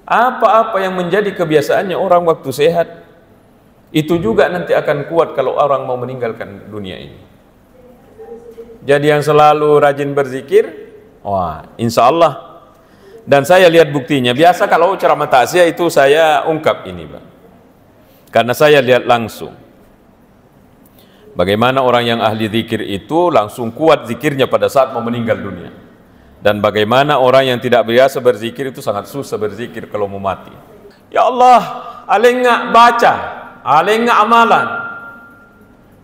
Apa-apa yang menjadi kebiasaannya orang waktu sehat, itu juga nanti akan kuat kalau orang mau meninggalkan dunia ini. Jadi yang selalu rajin berzikir, wah, insya Allah. Dan saya lihat buktinya. Biasa kalau ceramah takziah itu saya ungkap ini, Bang. Karena saya lihat langsung bagaimana orang yang ahli zikir itu langsung kuat zikirnya pada saat mau meninggal dunia. Dan bagaimana orang yang tidak biasa berzikir itu sangat susah berzikir kalau mau mati. Ya Allah, alengak baca, alengak amalan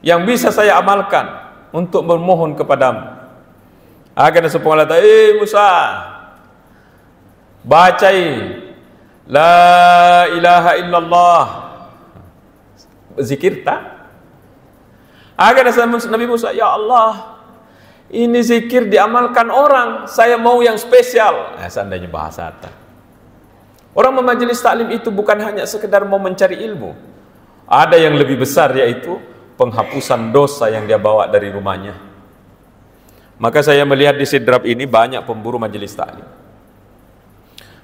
yang bisa saya amalkan untuk memohon kepadamu. Agar sepuluh kata, Musa, bacai la ilaha illallah, zikir tak? Agar Nabi Musa, ya Allah, ini zikir diamalkan orang, saya mau yang spesial. Seandainya bahasa tak. Orang memajelis taklim itu bukan hanya sekedar mau mencari ilmu. Ada yang lebih besar, yaitu penghapusan dosa yang dia bawa dari rumahnya. Maka saya melihat di Sidrap ini banyak pemburu majelis taklim.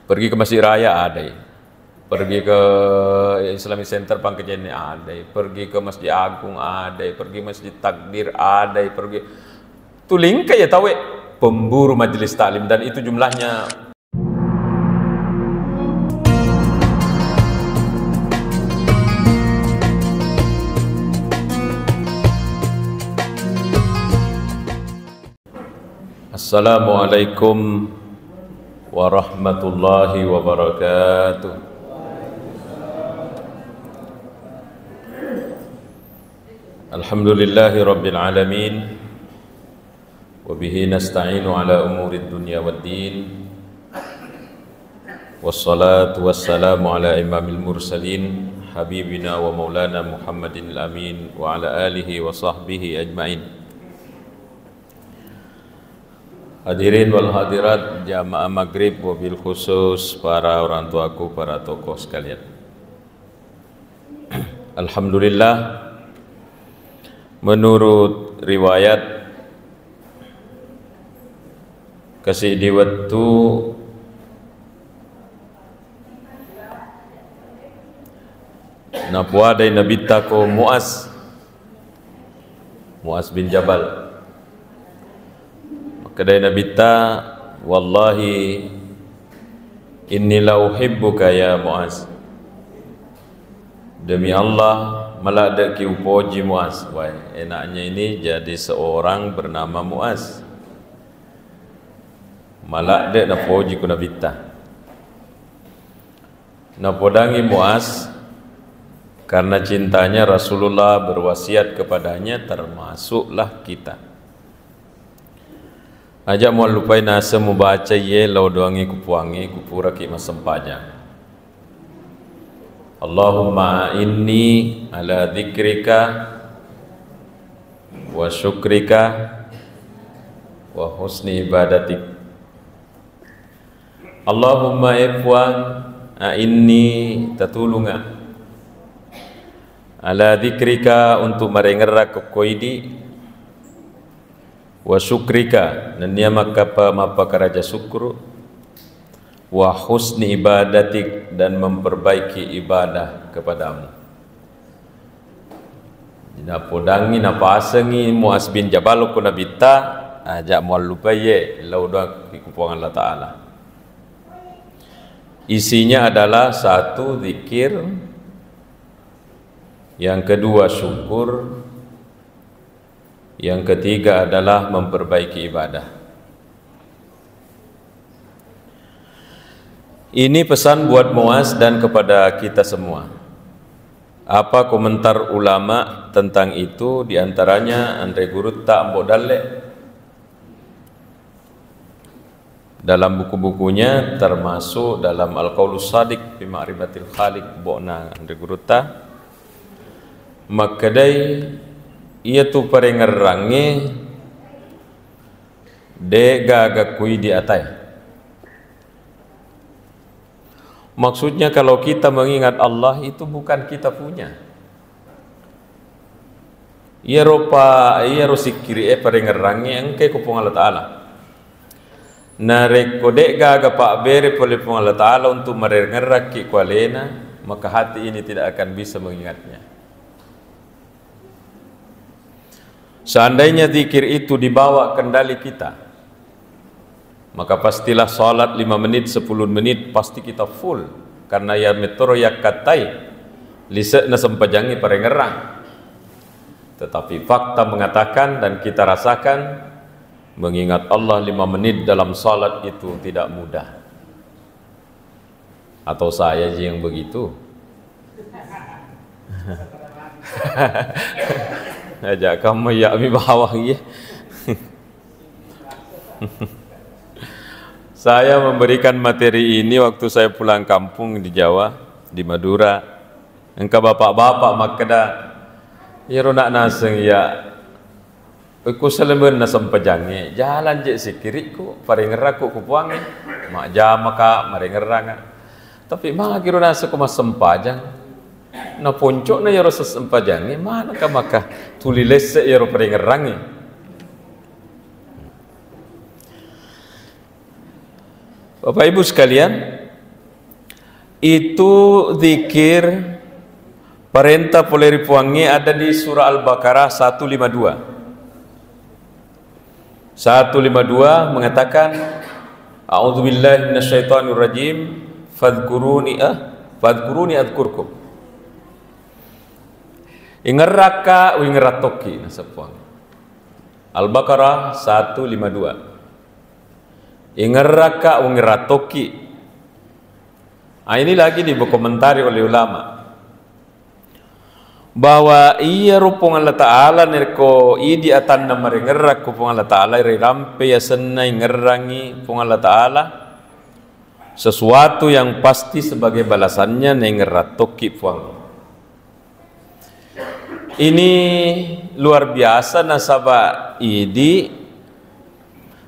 Pergi ke Masjid Raya ada ya. Pergi ke Islamic Center Pangkejani ada, pergi ke Masjid Agung ada, pergi Masjid Takbir ada, pergi tuling kayak tahu pemburu majelis taklim, dan itu jumlahnya. Assalamualaikum warahmatullahi wabarakatuh. Alhamdulillahi rabbil alamin, wa bihi nasta'inu ala umurid dunya waddin, wassalatu wassalamu ala imamil mursalin habibina wa maulana Muhammadin al-amin wa ala alihi wa sahbihi ajma'in. Hadirin wal hadirat jamaah maghrib, wabil khusus para orang tuaku, para tokoh sekalian. Alhamdulillah, menurut riwayat kasih diwatu napuadai nabita ko Muaz bin Jabal. Kedai nabita, wallahi inni la uhibbuka ya Muaz. Demi Allah, malah ada ki upoji Muaz. Wah, enaknya ini jadi seorang bernama Muaz. Malah ada napoji ku nabita. Napodangi Muaz karena cintanya Rasulullah berwasiat kepadanya, termasuklah kita. Ajak mau lupai nasa membaca ye lau doangi kupuangi kupuraki masempanya. Allahumma inni ala dzikrika wa syukrika wa husni ibadatik. Allahumma ifwan inni tatulunga ala dzikrika untuk merengerak kokoidi, wa syukrika nania makapa mapa karaja syukru, wa husni ibadatik dan memperbaiki ibadah kepadamu. Napodangi napasengi Muaz bin Jabal ku nabita ajak mual lupa ye lauda kupuangan Allah Ta'ala. Isinya adalah satu, zikir, yang kedua syukur, yang ketiga adalah memperbaiki ibadah. Ini pesan buat Muaz dan kepada kita semua. Apa komentar ulama tentang itu? Di antaranya Andre Gurutta Ambo Dalle dalam buku-bukunya, termasuk dalam Al-Qaulus Shadiq fi Ma'rifatil Khaliq Bona Andre Gurutta, makadai ia tu parengerange de gagakui di atai. Maksudnya kalau kita mengingat Allah itu bukan kita punya. Ia ropa ia rosikiri parengerange engke kupung Allah Ta'ala. nareko dek gaga pak bere oleh Allah Ta'ala untuk merengeraki kualena, maka hati ini tidak akan bisa mengingatnya. Seandainya zikir itu dibawa kendali kita, maka pastilah salat 5 menit, 10 menit pasti kita full, karena ya metoro ya katai lisekna sempajangi parengerang. Tetapi fakta mengatakan dan kita rasakan, mengingat Allah 5 menit dalam salat itu tidak mudah. Atau saya yang begitu? Ajak kamu ya mi bawah ya. Saya memberikan materi ini waktu saya pulang kampung di Jawa, di Madura. Engkau bapak-bapak makada ya ronak naseng ya. Aku selemen na sampajange jalan je sikiriku parengerak ku puange mak jama ka marengerang. Tapi mah kira nasa ko masampajang. Na ponco na yaro sa sampajange mana ka maka tuliles sa yaro parengerang. Bapak Ibu sekalian, itu zikir perintah poleri puange ada di surah Al-Baqarah 152. 152 mengatakan a'udzubillahi minasyaitonirrajim fadhkuruni adkurkum. Ingeraka wingeratoki nasapuang. Al-Baqarah 152. Ingeraka wingeratoki. Ini lagi dikomentari oleh ulama bahwa iya rupung Allah Ta'ala nirko idi atanna marengerak kupung Allah Ta'ala rirampe ya senna ngerangi pung Allah Ta'ala sesuatu yang pasti sebagai balasannya nengeratoki puang. Ini luar biasa nasaba idi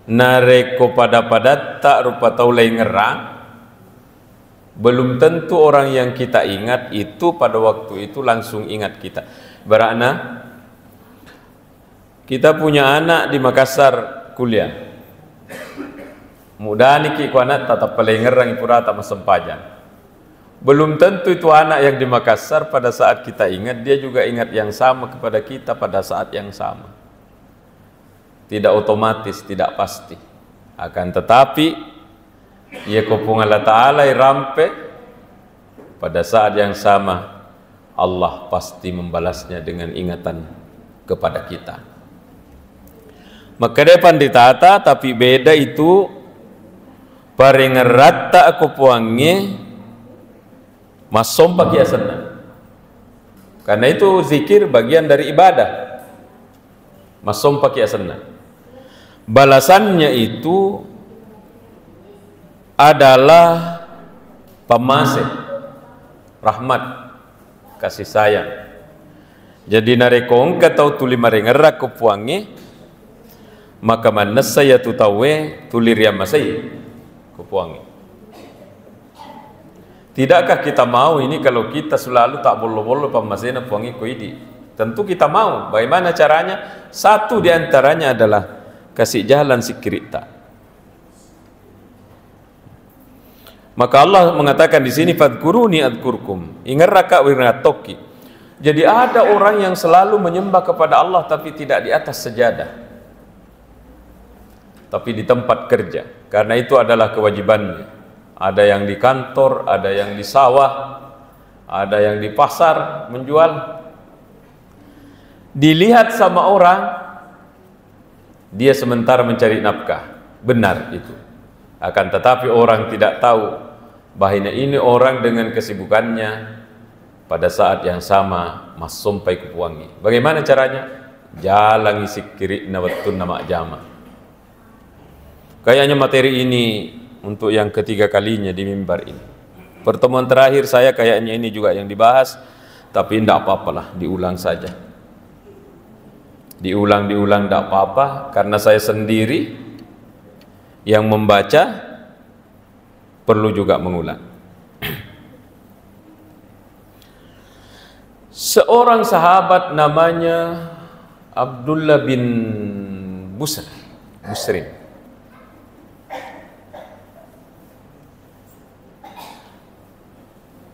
nareko pada tak rupa taulai ngerang. Belum tentu orang yang kita ingat itu pada waktu itu langsung ingat kita. Berana kita punya anak di Makassar kuliah. Mudah niki ku anak tatap paling ngerang purata masempajan. Belum tentu itu anak yang di Makassar pada saat kita ingat dia juga ingat yang sama kepada kita pada saat yang sama. Tidak otomatis, tidak pasti. Akan tetapi ia kupung Allah Ta'ala rampe pada saat yang sama Allah pasti membalasnya dengan ingatan kepada kita. Maka depan ditata tapi beda itu paringerata aku puangnya masom pagi asana. Karena itu zikir bagian dari ibadah. Masom pagi asana. Balasannya itu adalah pemasih, rahmat, kasih sayang. Jadi narekong katau tuli marengerak kupuangi, maka manas saya tutawe tulir yang masai kupuangi. Tidakkah kita mau ini kalau kita selalu tak bolo-bolo pemasihna puangi kuidi? Tentu kita mau. Bagaimana caranya? Satu diantaranya adalah kasih jalan sikirita. Maka Allah mengatakan di sini fadhkuruni adkurkum. Ingeraka wiratoki. Jadi ada orang yang selalu menyembah kepada Allah tapi tidak di atas sejadah. Tapi di tempat kerja. Karena itu adalah kewajibannya. Ada yang di kantor, ada yang di sawah, ada yang di pasar menjual. Dilihat sama orang, dia sementara mencari nafkah. Benar itu. Akan tetapi orang tidak tahu bahwa ini orang dengan kesibukannya pada saat yang sama masompai kupuangi. Bagaimana caranya? Jalan isi kiri nawatun nama jama. Kayaknya materi ini untuk yang ketiga kalinya di mimbar ini. Pertemuan terakhir saya kayaknya ini juga yang dibahas, tapi tidak apa-apalah, diulang saja. Diulang tidak apa-apa, karena saya sendiri yang membaca perlu juga mengulang. Seorang sahabat namanya Abdullah bin Busrin.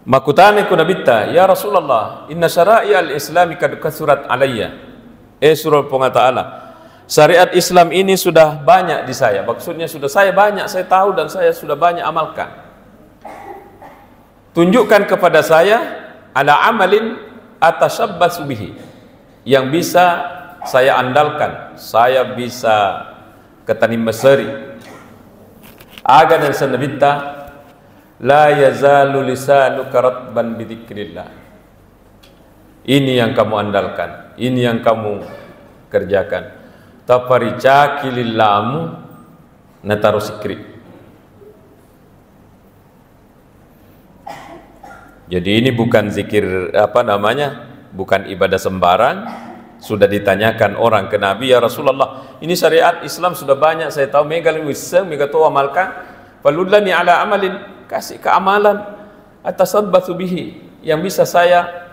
Makutane ku nabita, ya Rasulullah, inna syara'i al-islami kad kasurat alayya. Surah Allah Ta'ala, syariat Islam ini sudah banyak di saya. Maksudnya sudah saya banyak, saya tahu dan saya sudah banyak amalkan. Tunjukkan kepada saya ala amalin atashabbasu bihi, yang bisa saya andalkan, saya bisa ketanim meseri. Aga dan sanabita, la yazalu lisanuka ratban bidzikrillah. Ini yang kamu andalkan, ini yang kamu kerjakan. Taparicaki lillamu nataru sikri. Jadi ini bukan zikir bukan ibadah sembarang. Sudah ditanyakan orang ke Nabi, ya Rasulullah, ini syariat Islam sudah banyak saya tahu, megal wisang megato amalkan, faludlani ala amalin, kasih keamalan atasabbatsu bihi yang bisa saya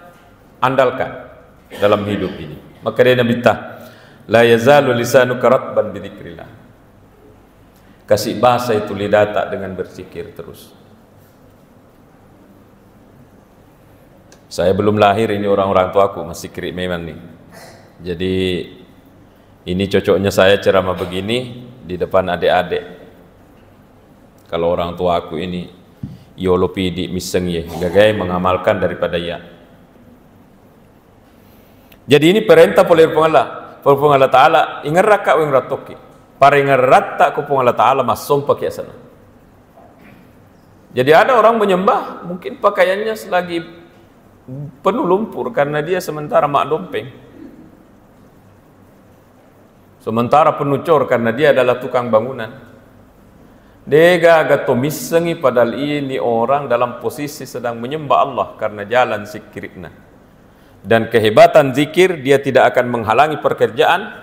andalkan dalam hidup ini. Maka dia Nabi la yazalu lisanuka ratban bidzikrillah. Kasih bahasa itu lidah tak dengan berzikir terus. Saya belum lahir, ini orang-orang tuaku masih kiri memang nih. Jadi ini cocoknya saya ceramah begini di depan adik-adik. Kalau orang tua aku ini yolopidi miseng ye, gagai mengamalkan daripada ya. Jadi ini perintah oleh Allah Ta'ala, ingat raka wing ratoki, para ingat rata ku Allah Ta'ala masong pakai sana. Jadi ada orang menyembah, mungkin pakaiannya selagi penuh lumpur karena dia sementara mak dompeng. Sementara penucur karena dia adalah tukang bangunan. Dega gato misengi padahal ini orang dalam posisi sedang menyembah Allah karena jalan zikirnya. Dan kehebatan zikir, dia tidak akan menghalangi pekerjaan,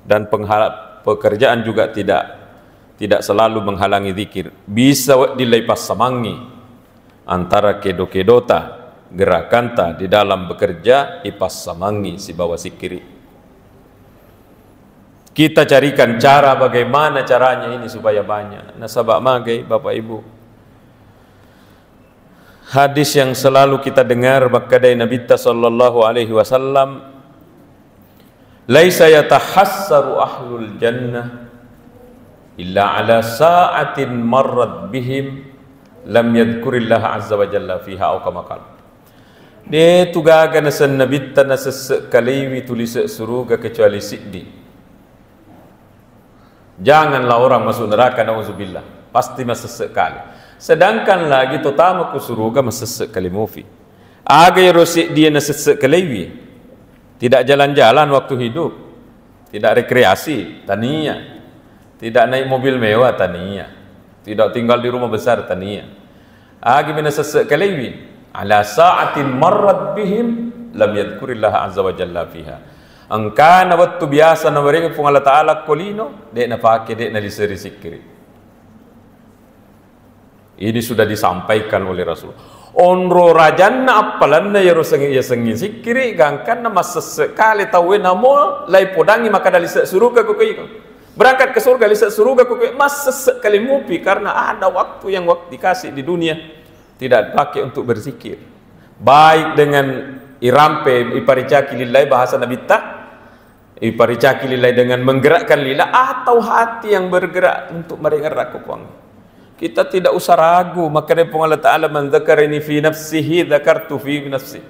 dan pekerjaan juga tidak selalu menghalangi zikir. Bisa dilepas samangi antara kedo-kedota gerakanta di dalam bekerja ipas samangi si bawa zikiri. Kita carikan cara bagaimana caranya ini supaya banyak. Nasabak magai Bapak Ibu. Hadis yang selalu kita dengar dari Nabi sallallahu alaihi wasallam, laisa yatahassaru ahlul jannah illa ala sa'atin marrat bihim lam yadhkurillaha azza wa jalla fiha au kama qala. De tugaga na san Nabi na kaliwi tulis suruga kecuali siddi. Janganlah orang masuk neraka, na'udzubillah, pasti masuk sekali. Sedangkan lagi totama ku suruga masuk sekali mufi. Agai rosik dia masuk sekali, tidak jalan-jalan waktu hidup, tidak rekreasi, tania, tidak naik mobil mewah, tania, tidak tinggal di rumah besar, tania. Agai masuk sekali, ala sa'atin marrat bihim lam yadhkurillaha azza wa jalla fiha. Angkana waktu biasa na mereka pun Allah Ta'ala kolino, dek na pakai, dek na diseri sikiri. Ini sudah disampaikan oleh Rasul. Onro rajanna apalan na yarosang yasangi sikiri, gangkan na masa sekali tahu namo lai podangi maka dali suruga kukai. Berangkat ke surga li suruga kukai masa sekali mupi karena ada waktu yang waktu dikasih di dunia tidak pakai untuk berzikir. Baik dengan irampe iparicaki lillahi bahasa Nabi iparicaki lillahi dengan menggerakkan lillah atau hati yang bergerak untuk meringat kupang. Kita tidak usah ragu, maka dari Allah Ta'ala man dzakarani fi nafsihi dzakartu fi nafsi.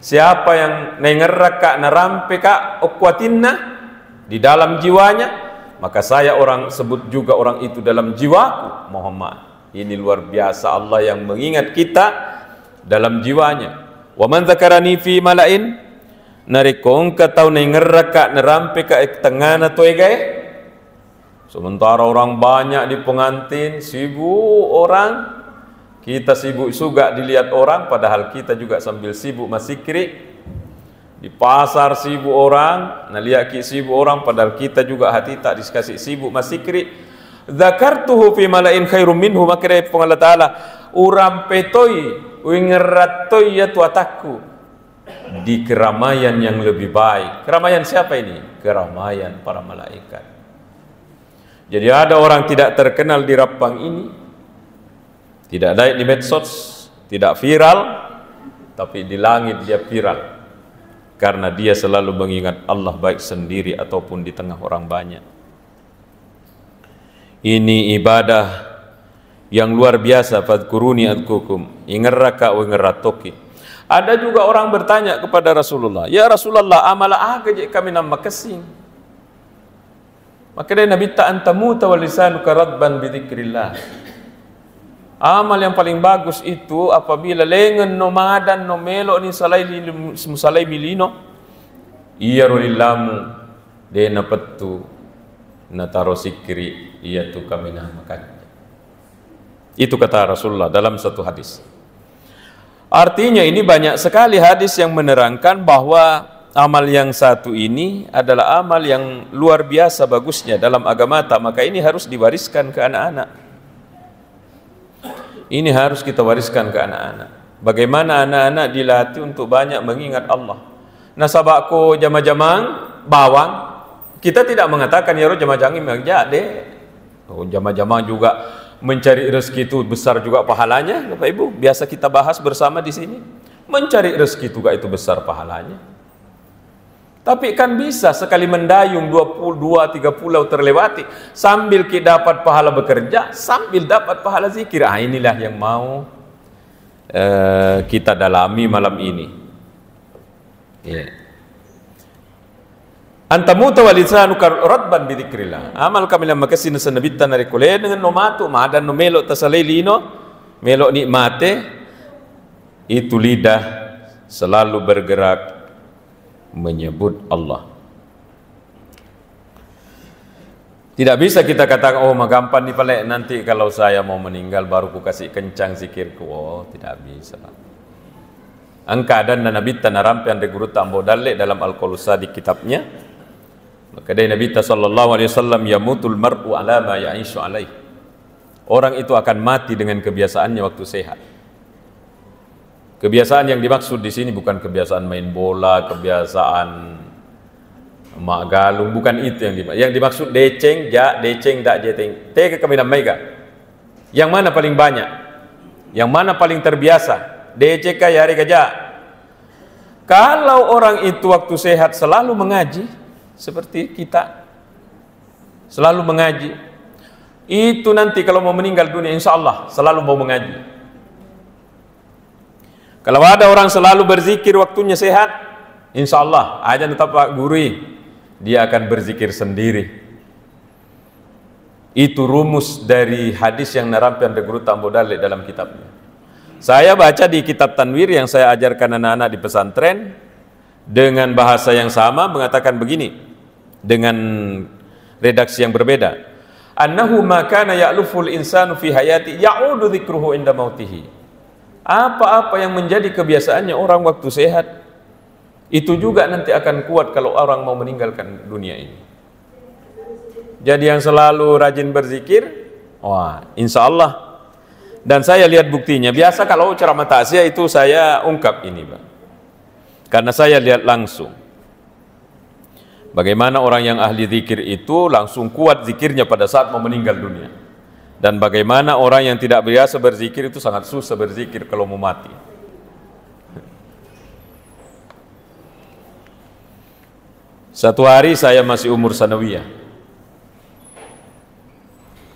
Siapa yang nengeraka narampe ka ukwatinna di dalam jiwanya, maka saya orang sebut juga orang itu dalam jiwaku. Muhammad. Ini luar biasa Allah yang mengingat kita dalam jiwanya. Wa man dzakarani fi malain narikong katau nengeraka narampe ka tengana toegae. Sementara orang banyak di pengantin, sibuk orang, kita sibuk juga dilihat orang, padahal kita juga sambil sibuk masikri. Di pasar sibuk orang, naliaki sibuk orang, padahal kita juga hati tak dikasih sibuk masikri. Dzakartuhu fi malain khairum minhu, maka dari Allah Ta'ala, uram petoi, wingeratoi ya tuataku, di keramaian yang lebih baik. Keramaian siapa ini? Keramaian para malaikat. Jadi ada orang tidak terkenal di Rapang ini, tidak naik di medsos, Tidak viral, tapi di langit dia viral. Karena dia selalu mengingat Allah baik sendiri ataupun di tengah orang banyak. Ini ibadah yang luar biasa. Fadkuruni adkukum. Ingerraka wa ingerratoki. Ada juga orang bertanya kepada Rasulullah, ya Rasulullah, amala aga je kami nama kesing. Maka dia Nabi ta'antamuta wa lisanuka radban bidzikrillah. Amal yang paling bagus itu apabila lengan nomadan no melo ni salai milino iya rolilamu de na pettu na taro sikri iya tu kami makan. Itu kata Rasulullah dalam satu hadis. Artinya ini banyak sekali hadis yang menerangkan bahwa amal yang satu ini adalah amal yang luar biasa bagusnya dalam agama, maka ini harus diwariskan ke anak-anak. Ini harus kita wariskan ke anak-anak. Bagaimana anak-anak dilatih untuk banyak mengingat Allah. Nasabakku jama-jamang bawang, kita tidak mengatakan ya jama-jamang mengingat deh. Jama-jamang juga mencari rezeki itu besar juga pahalanya, Bapak Ibu. Biasa kita bahas bersama di sini. Mencari rezeki juga itu besar pahalanya. Tapi kan bisa sekali mendayung 22-3 pulau terlewati sambil kita dapat pahala bekerja, sambil dapat pahala zikir. Inilah yang mau kita dalami malam ini. Antamuta walisanuka radban bidzikrillah. Amal kami lam makasin sanabitan rekole dengan nomatu madan no melo tasalilino melo nikmate itu lidah selalu bergerak menyebut Allah. Tidak bisa kita katakan, oh magampan nih palek, nanti kalau saya mau meninggal baru ku kasih kencang zikirku. Oh, tidak bisa. Angka dan Nabi Tanarampian de Guru Tambo Dalle dalam Al-Qulusa di kitabnya. Maka dari Nabi sallallahu alaihi wasallam, yamutul mar'u ala ma ya'ishu alaih. Orang itu akan mati dengan kebiasaannya waktu sehat. Kebiasaan yang dimaksud di sini bukan kebiasaan main bola, kebiasaan mak galung, bukan itu yang dimaksud. Yang dimaksud deceng, dak jeteng. Tega kami namaiga. Yang mana paling banyak? Yang mana paling terbiasa? Decek ya regaja. Kalau orang itu waktu sehat selalu mengaji seperti kita, selalu mengaji, itu nanti kalau mau meninggal dunia insya Allah selalu mau mengaji. Kalau ada orang selalu berzikir waktunya sehat, insya Allah aja tetap Pak Guru, dia akan berzikir sendiri. Itu rumus dari hadis yang narampian de Guru Tambo Dalle dalam kitabnya. Saya baca di kitab Tanwir yang saya ajarkan anak-anak di pesantren dengan bahasa yang sama mengatakan begini dengan redaksi yang berbeda. Annahu ma kana ya'luful insanu fi hayati ya'udu dzikruhu inda mautihi. Apa-apa yang menjadi kebiasaannya orang waktu sehat itu juga nanti akan kuat kalau orang mau meninggalkan dunia ini. Jadi yang selalu rajin berzikir, wah, insya Allah. Dan saya lihat buktinya. Biasa kalau ceramah takziah itu saya ungkap ini, Pak. Karena saya lihat langsung bagaimana orang yang ahli zikir itu langsung kuat zikirnya pada saat mau meninggal dunia. Dan bagaimana orang yang tidak biasa berzikir itu sangat susah berzikir kalau mau mati. Satu hari saya masih umur sanawiyah.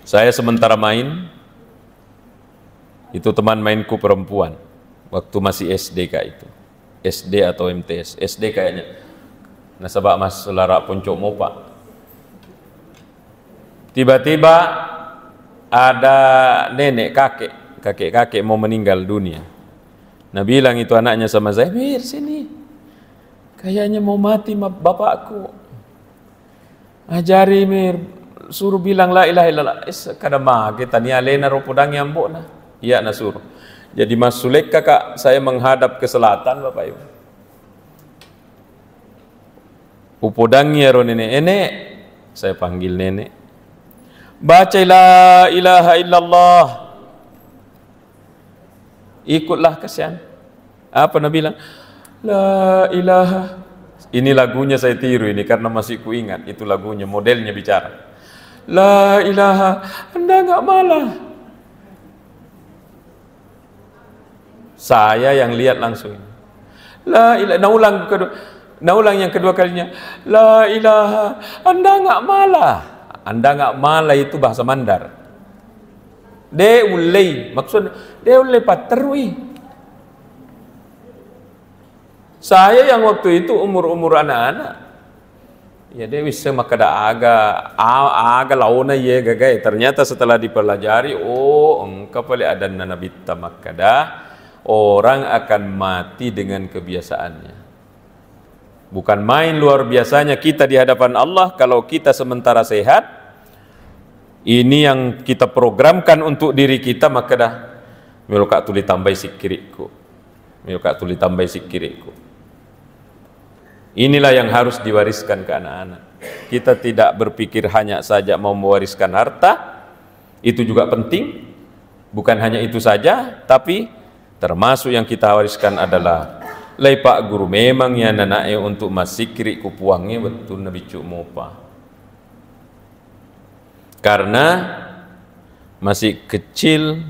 Saya sementara main, itu teman mainku perempuan, waktu masih SD kak itu. SD atau MTS, SD kayaknya. Nasabak mas selara puncuk mopa. Tiba-tiba ada nenek kakek mau meninggal dunia. Nah bilang itu anaknya sama saya, Mir sini, kayaknya mau mati bapakku. Ajari Mir, suruh bilang la ilaha illallah. Kadang kita ni alena ropodang yambok nah. Iya na suruh. Jadi Mas Sulek kakak saya menghadap ke selatan Bapak Ibu. Upodangnya ro nenek, saya panggil nenek. Baca la ilaha illallah. Ikutlah kasihan. Apa Nabi bilang? La ilaha. Ini lagunya saya tiru ini karena masih kuingat. Itu lagunya, modelnya bicara. La ilaha. Anda enggak malah. Saya yang lihat langsung. La ilaha, naulang yang kedua kalinya. La ilaha, Anda nggak malah. Anda nggak malah itu bahasa Mandar. De ulai, maksud de ulai paterui. Saya yang waktu itu umur anak-anak. Ya dia bisa makada aga launa ye gagai. Ternyata setelah dipelajari, oh engkau boleh ada nanabita makada, orang akan mati dengan kebiasaannya. Bukan main luar biasanya kita di hadapan Allah kalau kita sementara sehat. Ini yang kita programkan untuk diri kita, maka dah miluka tuli tambah sikiriku. Miluka tuli tambah sikiriku. Inilah yang harus diwariskan ke anak-anak. Kita tidak berpikir hanya saja mau mewariskan harta, itu juga penting. Bukan hanya itu saja, tapi termasuk yang kita wariskan adalah lai pak guru memang ya nanake untuk masikri kupuangnya betul nabi cuk mopa. Karena masih kecil,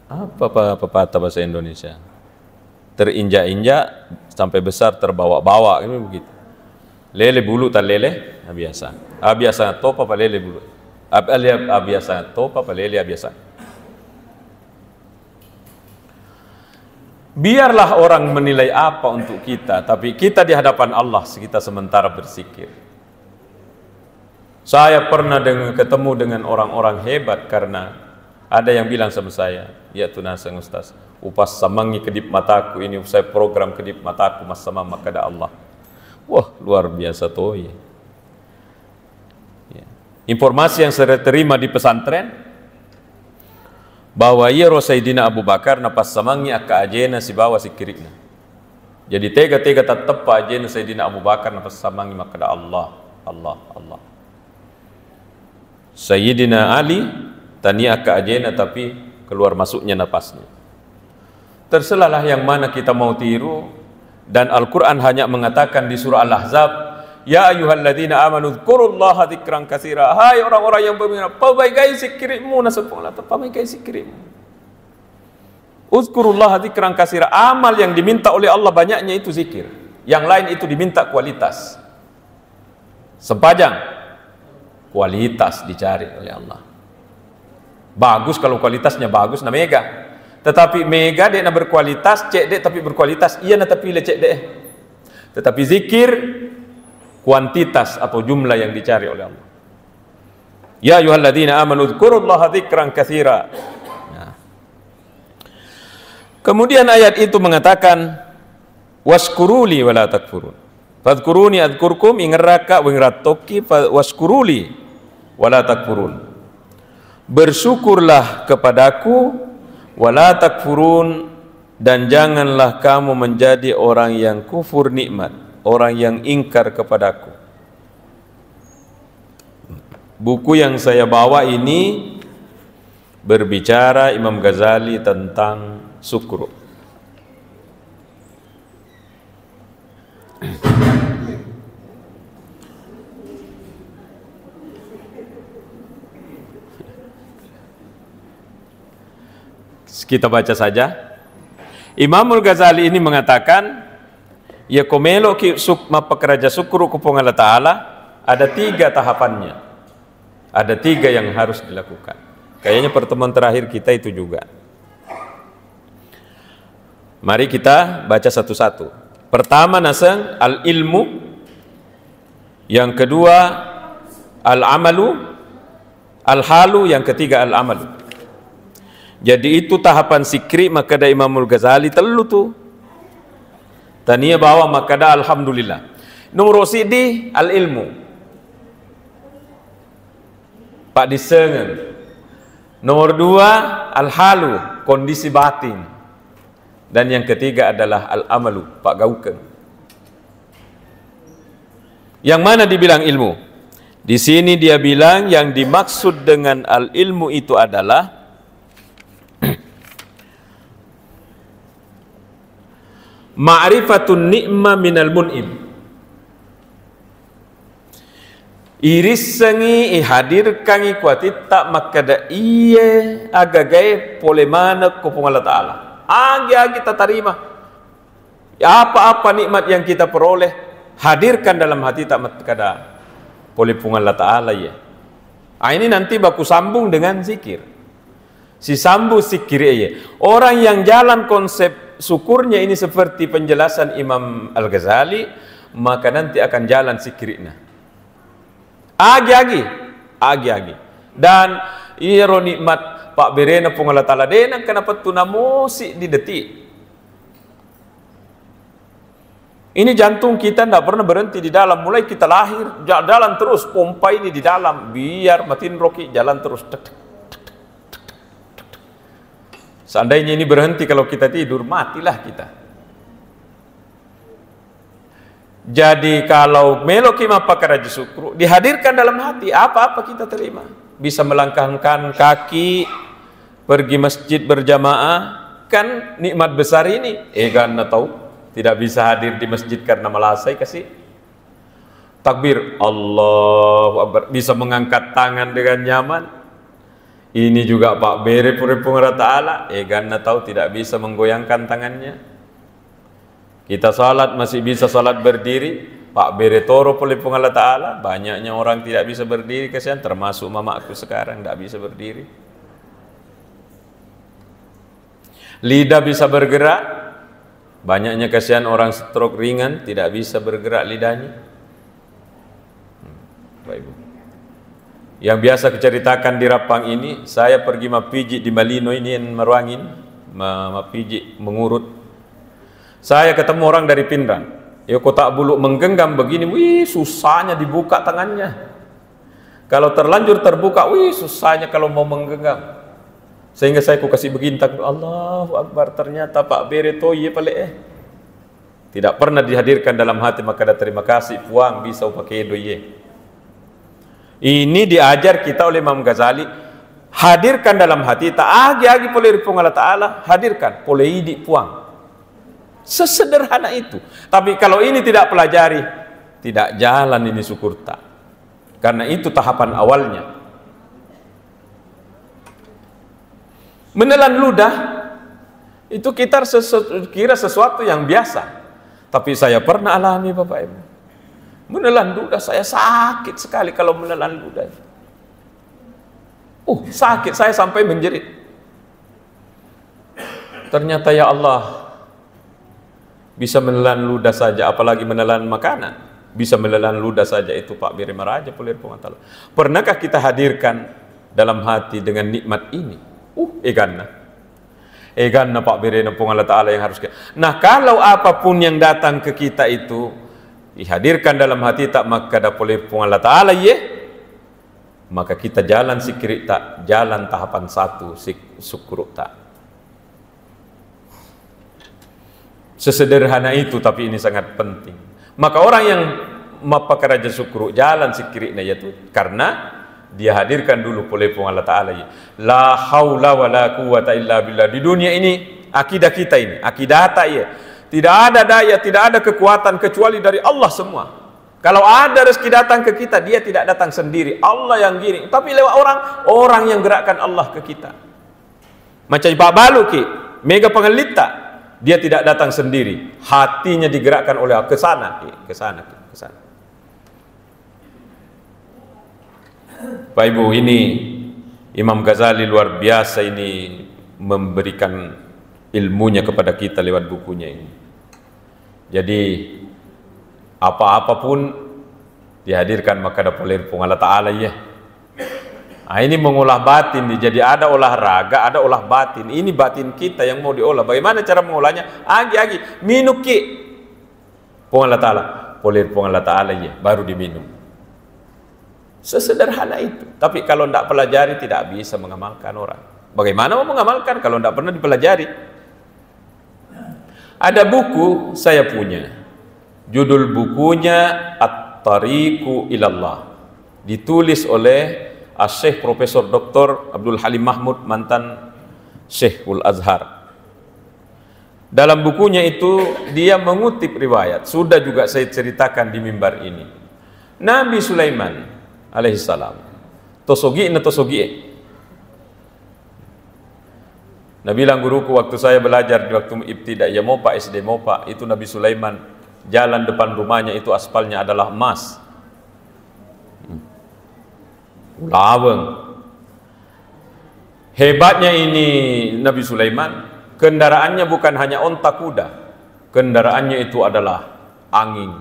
apa pepatah bahasa Indonesia, terinjak-injak sampai besar terbawa-bawa, ini begitu. Lele bulu tak lele, biasa. Biasa topa apa lele bulu? Biasa topa apa lele biasa. Biarlah orang menilai apa untuk kita, tapi kita di hadapan Allah kita sementara bersikir. Saya pernah ketemu dengan orang-orang hebat karena ada yang bilang sama saya, ya tunaseng Ustaz, upas samangi kedip mataku ini, saya program kedip mataku mas sama makada Allah. Wah luar biasa toh ya. Informasi yang saya terima di pesantren bahwa ia Sayyidina Abu Bakar napas samangi akka ajena si bawa si kirikna. Jadi tega-tega tetap ajena Sayyidina Abu Bakar napas samangi makada Allah. Sayyidina Ali tania akka ajena tapi keluar masuknya napasnya. Terserahlah yang mana kita mau tiru, dan Al-Quran hanya mengatakan di surah Al-Ahzab, ya ayyuhalladzina amanu dzkurullaha dzikran katsira. Hai orang-orang yang beriman, pabaikai zikirmu nasabullah, pabaikai zikirmu. Uzkurullaha dzikran katsira. Amal yang diminta oleh Allah banyaknya itu zikir. Yang lain itu diminta kualitas. Sepanjang kualitas dicari oleh Allah. Bagus kalau kualitasnya bagus, na mega. Tetapi mega dia na berkualitas, cek dek tapi berkualitas, iya na tapi le cek dek. Tetapi zikir kuantitas atau jumlah yang dicari oleh Allah. Ya ayyuhalladzina amanu dzkurullaha dzikran katsira. Nah. Kemudian ayat itu mengatakan waskuruli wala takfurun. Fadkuruni adkurkum ingeraka wingratoki waskuruli wala takfurun. Bersyukurlah kepadaku wala takfurun, dan janganlah kamu menjadi orang yang kufur nikmat, orang yang ingkar kepadaku. Buku yang saya bawa ini berbicara Imam Ghazali tentang syukur. Kita baca saja. Imamul Ghazali ini mengatakan, ya komelo ki sukma pekerja syukur kupong Allah Ta'ala, ada 3 tahapannya. Ada 3 yang harus dilakukan. Kayaknya pertemuan terakhir kita itu juga. Mari kita baca satu-satu. Pertama naseng al-ilmu, yang kedua al-amalu, al-halu, yang ketiga al-amalu. Jadi itu tahapan sikri, maka da Imamul Ghazali telu tu. Tania bawa maka da alhamdulillah. Nomor sidi al-ilmu. Pak disengen. Nomor 2 al-halu, kondisi batin. Dan yang ketiga adalah al-amalu, Pak gauken. Yang mana dibilang ilmu? Di sini dia bilang yang dimaksud dengan al-ilmu itu adalah ma'rifatun ni'ma minal mun'im. Iris sengi ihadirkan kuati tak makada iye agagai polemana kupung Allah Ta'ala. agi-agi kita terima. Ya, apa-apa nikmat yang kita peroleh, hadirkan dalam hati tak kada boleh pungan Allah Ta'ala ya. Ini nanti baku sambung dengan zikir. Si sambung zikir ya. Orang yang jalan konsep syukurnya ini seperti penjelasan Imam Al-Ghazali, maka nanti akan jalan zikirnya. Agi-agi. Dan iro nikmat Pak Berena pungan Allah Ta'ala denang kenapa tunamusi di detik. Ini jantung kita tidak pernah berhenti di dalam. Mulai kita lahir, jalan terus. Pompa ini di dalam. Biar matiin roki, jalan terus. Seandainya ini berhenti kalau kita tidur, matilah kita. Jadi kalau meloki mapakaraja syukur, dihadirkan dalam hati, apa-apa kita terima. Bisa melangkahkan kaki, pergi masjid berjamaah. Kan nikmat besar ini. Kan tahu. Tidak bisa hadir di masjid karena malasai kasih takbir Allahu Akbar, bisa mengangkat tangan dengan nyaman. Ini juga Pak Bere Puripungara Ta'ala karena tahu tidak bisa menggoyangkan tangannya. Kita salat masih bisa salat berdiri. Pak Bere Toro Puripungara Ta'ala, banyaknya orang tidak bisa berdiri, kasihan, termasuk mamaku sekarang tidak bisa berdiri. Lidah bisa bergerak. Banyaknya kasihan orang stroke ringan tidak bisa bergerak lidahnya. Baik, Bu. Yang biasa kuceritakan di Rapang ini, saya pergi mapiji di Malino ini yang meruangin, mapiji mengurut. Saya ketemu orang dari Pindrang. Ya kota bulu menggenggam begini, wih susahnya dibuka tangannya. Kalau terlanjur terbuka, wih susahnya kalau mau menggenggam. Sehingga saya kasih begini, Allahu Akbar, ternyata Pak Bere toye pale tidak pernah dihadirkan dalam hati, maka ada terima kasih puang bisa pakai doye. Ini diajar kita oleh Imam Ghazali, hadirkan dalam hati, tak agi-agi boleh ripung Allah Ta'ala, hadirkan, boleh idi puang. Sesederhana itu. Tapi kalau ini tidak pelajari, tidak jalan ini syukur tak. Karena itu tahapan awalnya. Menelan ludah itu kita kira sesuatu yang biasa, tapi saya pernah alami Bapak Ibu. Menelan ludah saya sakit sekali kalau menelan ludah. Sakit saya sampai menjerit. Ternyata ya Allah, bisa menelan ludah saja, apalagi menelan makanan. Bisa menelan ludah saja itu Pak Bere Maraja Pengetahuan. Pernahkah kita hadirkan dalam hati dengan nikmat ini? Eganna Pak Bere Nepung Allah Ta'ala yang harus kita. Nah, kalau apapun yang datang ke kita itu dihadirkan dalam hati tak, maka dapat pung Allah Ta'ala maka kita jalan sikri tak, jalan tahapan satu syukur tak. Sesederhana itu, tapi ini sangat penting. Maka orang yang mapakaraja syukur jalan sikri yaitu karena dia hadirkan dulu pun Allah Ta'ala la haula wa la quwata illa billah. Di dunia ini akidah kita ini, akidah tidak ada daya, tidak ada kekuatan kecuali dari Allah semua. Kalau ada rezeki datang ke kita, dia tidak datang sendiri, Allah yang giring, tapi lewat orang yang gerakkan Allah ke kita. Macam Pak Baluki mega pengelita, dia tidak datang sendiri, hatinya digerakkan oleh ke sana. Pak Ibu, ini Imam Ghazali luar biasa ini memberikan ilmunya kepada kita lewat bukunya ini. Jadi apa-apapun dihadirkan maka ada poler pung Allah Ta'ala ya. Ini mengolah batin, jadi ada olahraga, ada olah batin. Ini batin kita yang mau diolah. Bagaimana cara mengolahnya? Agi-agi minum ki pung Allah Ta'ala, poler pung Allah Ta'ala ya, baru diminum. Sesederhana itu. Tapi kalau tidak pelajari tidak bisa mengamalkan orang. Bagaimana mau mengamalkan kalau tidak pernah dipelajari? Ada buku saya punya. Judul bukunya At-Tariqu Ilallah. Ditulis oleh Syekh Profesor Dr. Abdul Halim Mahmud, mantan Syekhul Azhar. Dalam bukunya itu dia mengutip riwayat. Sudah juga saya ceritakan di mimbar ini. Nabi Sulaiman alaihissalam tosogi. Nabi bilang guruku waktu saya belajar di waktu ibtidaiyah Mopa, SD Mopa, itu Nabi Sulaiman jalan depan rumahnya itu aspalnya adalah emas. Laweng. Hebatnya ini Nabi Sulaiman, kendaraannya bukan hanya onta kuda, kendaraannya itu adalah angin.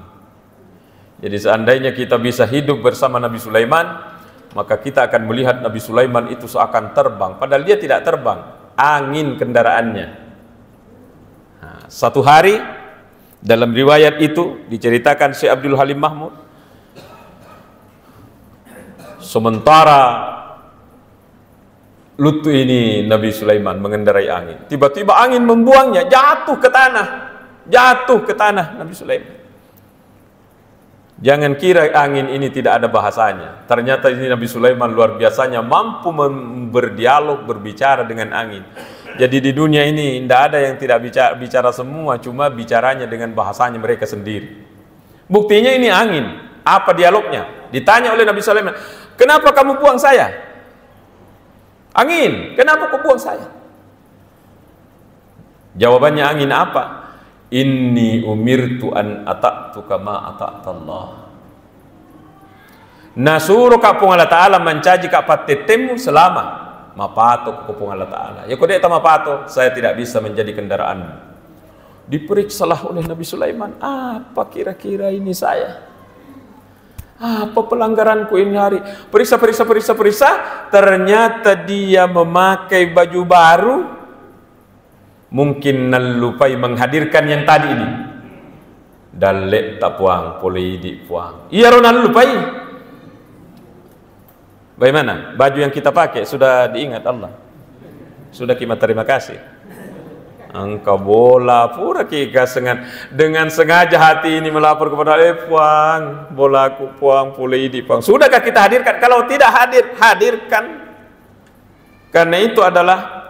Jadi seandainya kita bisa hidup bersama Nabi Sulaiman, maka kita akan melihat Nabi Sulaiman itu seakan terbang, padahal dia tidak terbang, angin kendaraannya. Nah, satu hari dalam riwayat itu diceritakan Syekh Abdul Halim Mahmud, sementara Lutu ini Nabi Sulaiman mengendarai angin, tiba-tiba angin membuangnya jatuh ke tanah Nabi Sulaiman. Jangan kira angin ini tidak ada bahasanya, ternyata ini Nabi Sulaiman luar biasanya mampu berdialog, berbicara dengan angin. Jadi di dunia ini tidak ada yang tidak bicara semua, cuma bicaranya dengan bahasanya mereka sendiri. Buktinya ini angin, apa dialognya? Ditanya oleh Nabi Sulaiman, kenapa kamu buang saya? Angin, kenapa kau buang saya? Jawabannya angin apa? Inni umirtu an ata'tuka ma ata'tallah. Nasuru kapung Allah Ta'ala mencaji kapatetemu selama mapato kapung Allah Ta'ala. Ya kau tak mapato, saya tidak bisa menjadi kendaraanmu. Diperiksalah oleh Nabi Sulaiman, apa kira-kira ini saya? Apa pelanggaranku ini hari? Periksa. Ternyata dia memakai baju baru. Mungkin nalupai menghadirkan yang tadi ini. Dalek tak puang, polidi puang. Iya ronan lupai. Bagaimana? Baju yang kita pakai sudah diingat Allah. Sudah kita terima kasih. Engkau bola pura kika dengan sengaja hati ini melapor kepada puang, bolaku puang, polidi puang. Sudahkah kita hadirkan? Kalau tidak hadirkan. Karena itu adalah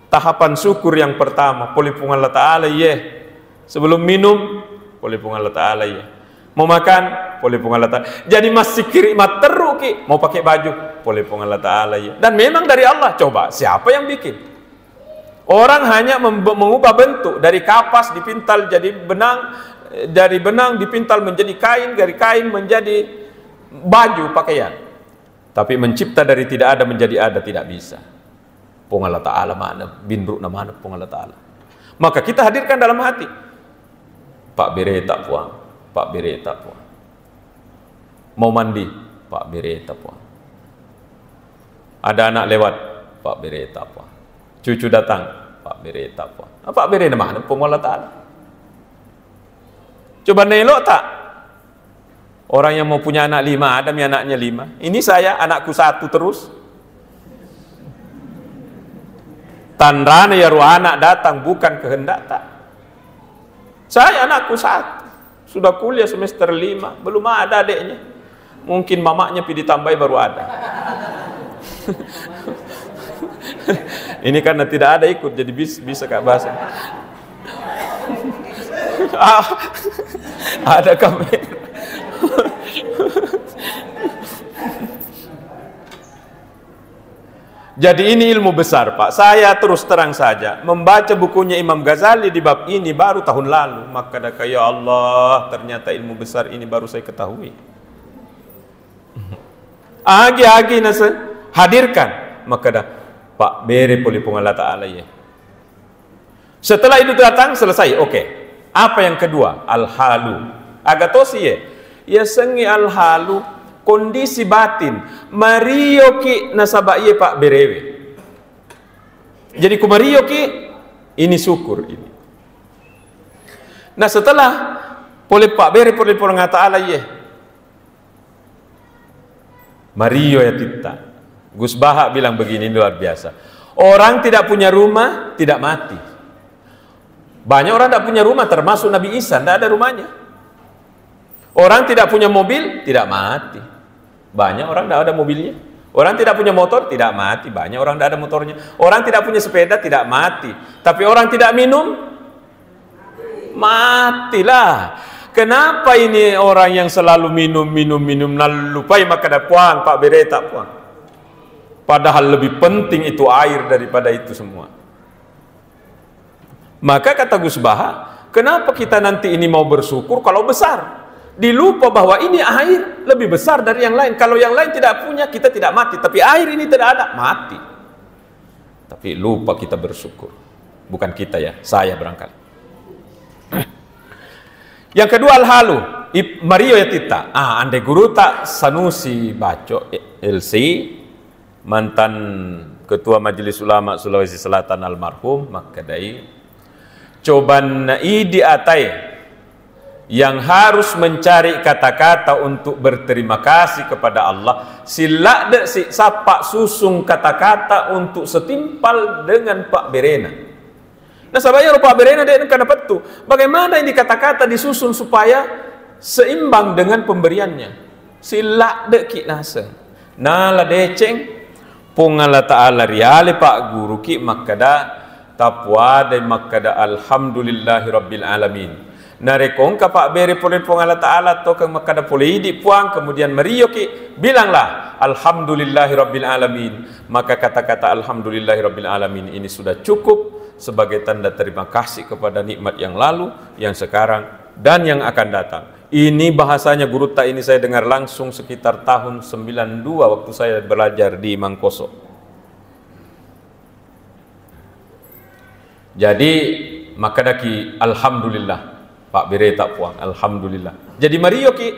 tahapan syukur yang pertama. Polipung Allah Ta'ala ya. Sebelum minum, polipung Allah Ta'ala ya. Mau makan, polipung Allah Ta'ala. Jadi masih kirimat teruk ki. Mau pakai baju, polipung Allah Ta'ala ya. Dan memang dari Allah. Coba siapa yang bikin? Orang hanya mengubah bentuk dari kapas dipintal jadi benang, dari benang dipintal menjadi kain, dari kain menjadi baju pakaian. Tapi mencipta dari tidak ada menjadi ada tidak bisa. Pung Allah Ta'ala mana, binruk mana Pung Allah Ta'ala. Maka kita hadirkan dalam hati. Pak Bereta puang, Pak Bereta puang. Mau mandi, Pak Bereta puang. Ada anak lewat, Pak Bereta puang. Cucu datang, Pak Bereta puang. Pak Bereta mana Pung Allah Ta'ala. Coba nelok tak? Orang yang mau punya anak 5, ada anaknya 5. Ini saya, anakku 1 terus. Tandana ya ruh anak datang bukan kehendak tak. Saya anakku 1. Sudah kuliah semester 5, belum ada adiknya. Mungkin mamaknya pi ditambahi baru ada. Ini karena tidak ada ikut, jadi bisa Kak bahasa. Ada kamera. Jadi ini ilmu besar Pak. Saya terus terang saja membaca bukunya Imam Ghazali di bab ini baru tahun lalu. Maka dah ya Allah, ternyata ilmu besar ini baru saya ketahui. Agi nasa hadirkan. Maka dah Pak bere polipung Allah Ta'ala ya. Setelah itu datang selesai. Oke. Apa yang kedua? Al-halu. Agatosi ya. Ya sengi al-halu. Kondisi batin Mario ki nasaba iya Pak berewe. Jadi ku Mario ki ini syukur ini. Nah setelah boleh Pak bere boleh orang Ta'ala iya Mario ya tita. Gus Baha bilang begini luar biasa. Orang tidak punya rumah tidak mati. Banyak orang tidak punya rumah termasuk Nabi Isa tidak ada rumahnya. Orang tidak punya mobil tidak mati. Banyak orang tidak ada mobilnya. Orang tidak punya motor tidak mati. Banyak orang tidak ada motornya. Orang tidak punya sepeda tidak mati. Tapi orang tidak minum matilah. Kenapa ini orang yang selalu minum lupai maka ada puang Pak Bereta puang. Padahal lebih penting itu air daripada itu semua. Maka kata Gus Baha, kenapa kita nanti ini mau bersyukur kalau besar? Dilupa bahwa ini air lebih besar dari yang lain. Kalau yang lain tidak punya, kita tidak mati. Tapi air ini tidak ada, mati. Tapi lupa kita bersyukur. Bukan kita ya, saya barangkali. Yang kedua al-halu, Mario ya tita. Andai guru tak Sanusi Baco LC, mantan Ketua Majelis Ulama Sulawesi Selatan almarhum Makadai, coban di atai yang harus mencari kata-kata untuk berterima kasih kepada Allah, sila de si sapa susung kata-kata untuk setimpal dengan Pak Berena. Nah sahabatnya Pak Berena dia kan dapat tuh bagaimana ini kata-kata disusun supaya seimbang dengan pemberiannya. Sila de ki nase nala deceng pungala ta'ala riale Pak Guru ki makada tapwa de makada alhamdulillahi rabbil alamin. Narekong ka Pak Bere polen pungala ta'ala to kang makada polidi puang kemudian meriyo ki bilanglah alhamdulillahi rabbil alamin. Maka kata-kata alhamdulillahi rabbil alamin ini sudah cukup sebagai tanda terima kasih kepada nikmat yang lalu, yang sekarang, dan yang akan datang. Ini bahasanya guru tak ini saya dengar langsung sekitar tahun 92 waktu saya belajar di Mangkoso. Jadi maka daki alhamdulillah Pak Bere tak puang, alhamdulillah. Jadi Mario ki.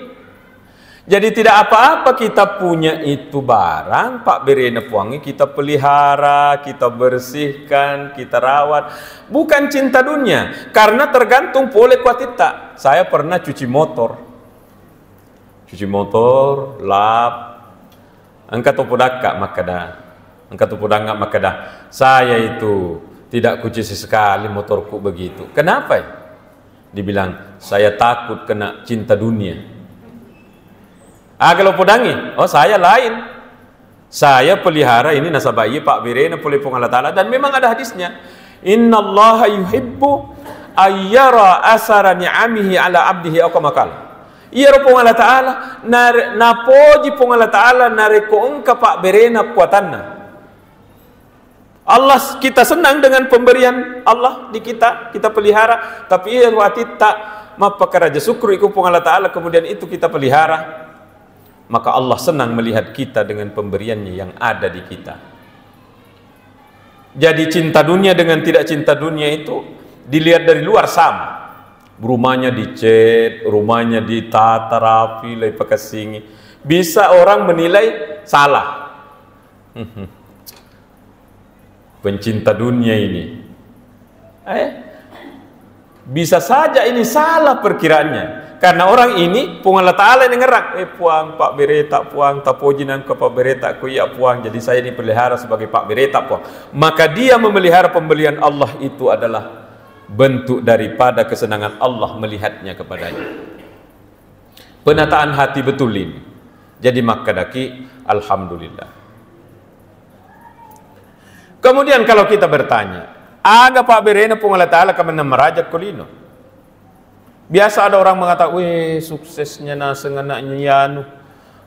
Jadi tidak apa-apa kita punya itu barang Pak Berena puangi, kita pelihara, kita bersihkan, kita rawat. Bukan cinta dunia, karena tergantung boleh kuat kita. Saya pernah cuci motor, lap, angkat topodaka makada. Saya itu tidak kuci sekali motorku begitu. Kenapa? Dibilang saya takut kena cinta dunia. Kalau podangi, saya lain. Saya pelihara ini nasabai Pak Berena pulih Allah Ta'ala. Dan memang ada hadisnya. Inna allaha yuhibbu ayyara asara ni'amihi ala abdihi akamakal. Iya pung Allah Ta'ala. Napoji pung Allah Ta'ala nareko engka Pak Berena kuatanna. Allah kita senang dengan pemberian Allah di kita pelihara. Tapi iya waktu tak mapakaraja syukur iku pung Allah Ta'ala. Kemudian itu kita pelihara. Maka Allah senang melihat kita dengan pemberiannya yang ada di kita. Jadi cinta dunia dengan tidak cinta dunia itu dilihat dari luar sama. Rumahnya dicat, rumahnya ditata rapi, pakai singi. Bisa orang menilai salah. Pencinta dunia ini. Bisa saja ini salah perkiraannya. Karena orang ini pung Allah Ta'ala yang ngerak, puang Pak Bereta puang, tapojinan ke Pak Bereta ku ya puang, jadi saya dipelihara sebagai Pak Bereta puang. Maka dia memelihara pembelian Allah itu adalah bentuk daripada kesenangan Allah melihatnya kepadanya. Penataan hati betul ini. Jadi makadaki alhamdulillah. Kemudian kalau kita bertanya, aga Pak Berena pung Allah Ta'ala kemana merajat kulino? Biasa ada orang mengatakan, suksesnya naseng anaknya Yanu.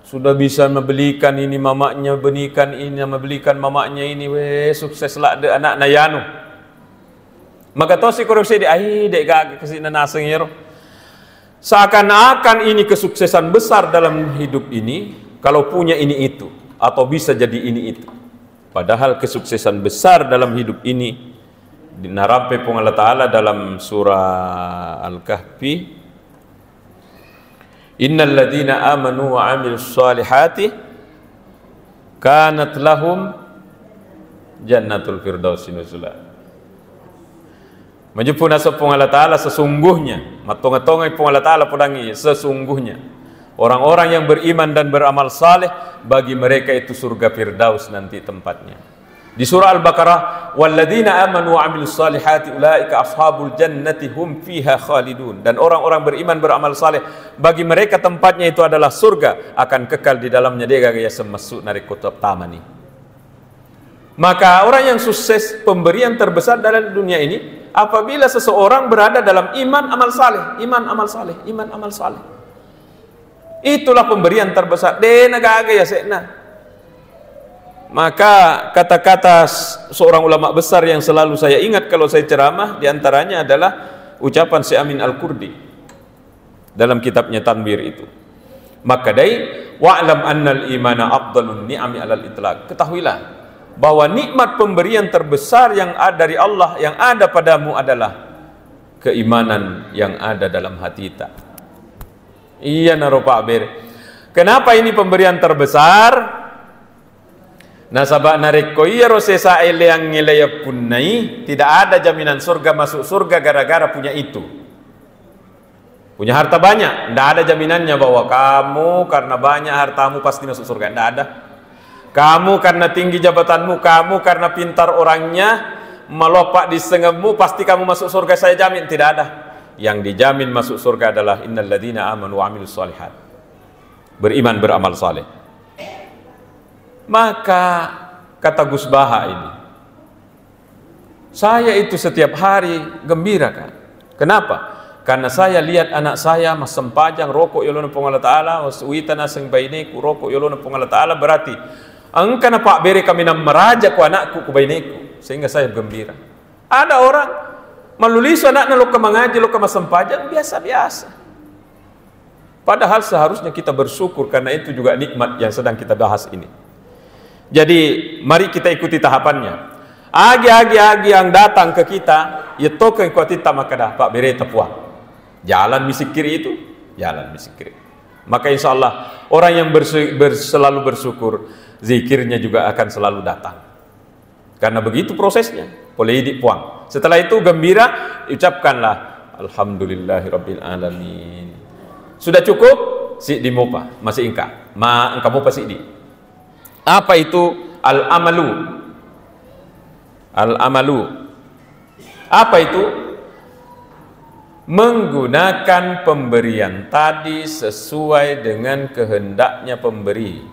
Sudah bisa membelikan ini mamaknya, benikan ini, membelikan mamaknya ini, sukseslah de anaknya Yanu. Maka tosi korupsi di dek gak kesini naseng ya. Seakan-akan ini kesuksesan besar dalam hidup ini, kalau punya ini itu, atau bisa jadi ini itu. Padahal kesuksesan besar dalam hidup ini, dinarape pung Allah Ta'ala dalam surah Al-Kahfi, innal ladhina amanu wa amilus salihati kanat lahum jannatul firdausi nuzula. Menjemput nasab pung Allah Ta'ala sesungguhnya, matonga-tonga pung Allah Ta'ala podangi sesungguhnya orang-orang yang beriman dan beramal saleh, bagi mereka itu surga firdaus nanti tempatnya. Di surah Al-Baqarah, walladzina amanu wa amilus salihati ulaika ashabul jannati hum fiha khalidun. Dan orang-orang beriman beramal saleh, bagi mereka tempatnya itu adalah surga, akan kekal di dalamnya dia gaya semasuk narik kutub tamani. Maka orang yang sukses, pemberian terbesar dalam dunia ini apabila seseorang berada dalam iman amal saleh, iman amal saleh, iman amal saleh. Itulah pemberian terbesar. Dena gaga ya sekna. Maka kata-kata seorang ulama besar yang selalu saya ingat kalau saya ceramah, diantaranya adalah ucapan Syekh Amin Al-Kurdi dalam kitabnya Tanbir itu. Maka wa'lam annal imana afdalun ni'ami alal itlaq. Ketahuilah bahwa nikmat pemberian terbesar yang ada dari Allah yang ada padamu adalah keimanan yang ada dalam hati kita. Iya naro Pak Ber. Kenapa ini pemberian terbesar? Nasabak nareko iya rosesa ele yang ngelaya punai, tidak ada jaminan surga, masuk surga gara-gara punya itu. Punya harta banyak, tidak ada jaminannya bahwa kamu karena banyak hartamu pasti masuk surga. Tidak ada. Kamu karena tinggi jabatanmu, kamu karena pintar orangnya, melopak di setengahmu pasti kamu masuk surga, saya jamin. Tidak ada. Yang dijamin masuk surga adalah innal ladzina amanu wa amilus shalihat. Beriman, beramal saleh. Maka kata Gus Baha ini, saya itu setiap hari gembira kan. Kenapa? Karena saya lihat anak saya mas sempajang rokok yolona pengala ta'ala, waswitana sing baineku rokok yolona pengala ta'ala, berarti angkana Pak Bere kami nam meraja ku anakku ku baineku, sehingga saya gembira. Ada orang melulis anaknya lo ke mengaji, lo ke mas sempajang, biasa-biasa. Padahal seharusnya kita bersyukur karena itu juga nikmat yang sedang kita bahas ini. Jadi mari kita ikuti tahapannya. Agi yang datang ke kita, ya token kuatita maka dah Pak Bere tepuang. Jalan misikir itu, jalan misikir. Maka insya Allah orang yang selalu bersyukur, zikirnya juga akan selalu datang. Karena begitu prosesnya. Polei puang. Setelah itu gembira, ucapkanlah Alhamdulillahirabbil alamin. Sudah cukup? Si di mopa, masih ingka. Engka mopa si di. Apa itu al-amalu? Al-amalu. Apa itu? Menggunakan pemberian tadi sesuai dengan kehendaknya pemberi.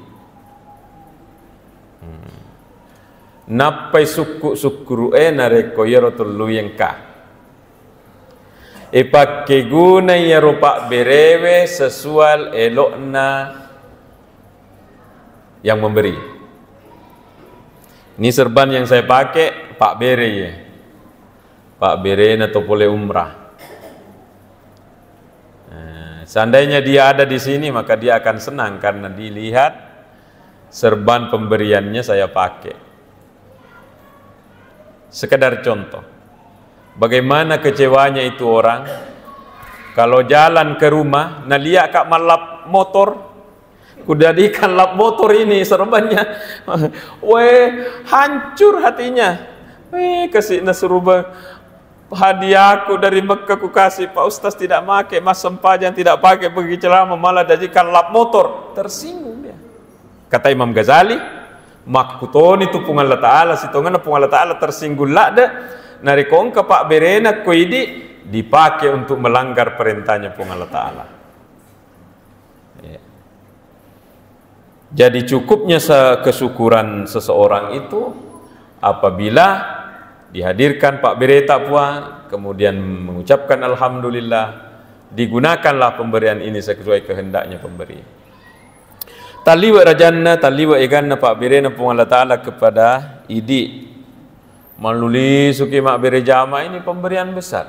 Napai sukuru nareko yerotul luyengka. Ipakke guna yeropak berewe sesuai elokna yang memberi. Ini serban yang saya pakai Pak Bere ya. Pak Bere atau boleh umrah. Seandainya dia ada di sini maka dia akan senang karena dilihat serban pemberiannya saya pakai. Sekedar contoh, bagaimana kecewanya itu orang kalau jalan ke rumah, nalia kak malap motor, kudadikan lap motor ini serbannya, hancur hatinya, kasih nasurubah. Hadiahku dari Mekah ku kasih, Pak Ustaz tidak pakai, Mas Sempajang tidak pakai, pergi ceramah malah jadikan lap motor, tersinggung dia. Kata Imam Ghazali, makutoni tu pungan Allah Ta'ala, sitongan pungan Allah Ta'ala tersinggung lah dah, narikong ke Pak Berena kuidi dipakai untuk melanggar perintahnya pungan Allah Ta'ala. Ya. Jadi cukupnya kesyukuran seseorang itu apabila dihadirkan Pak Bereta puang, kemudian mengucapkan Alhamdulillah, digunakanlah pemberian ini sesuai kehendaknya pemberi. Taliwa rajanna, taliwa eganna Pak Berena puang Allah Ta'ala kepada idi maluli suki Mak Bere Jama, ini pemberian besar.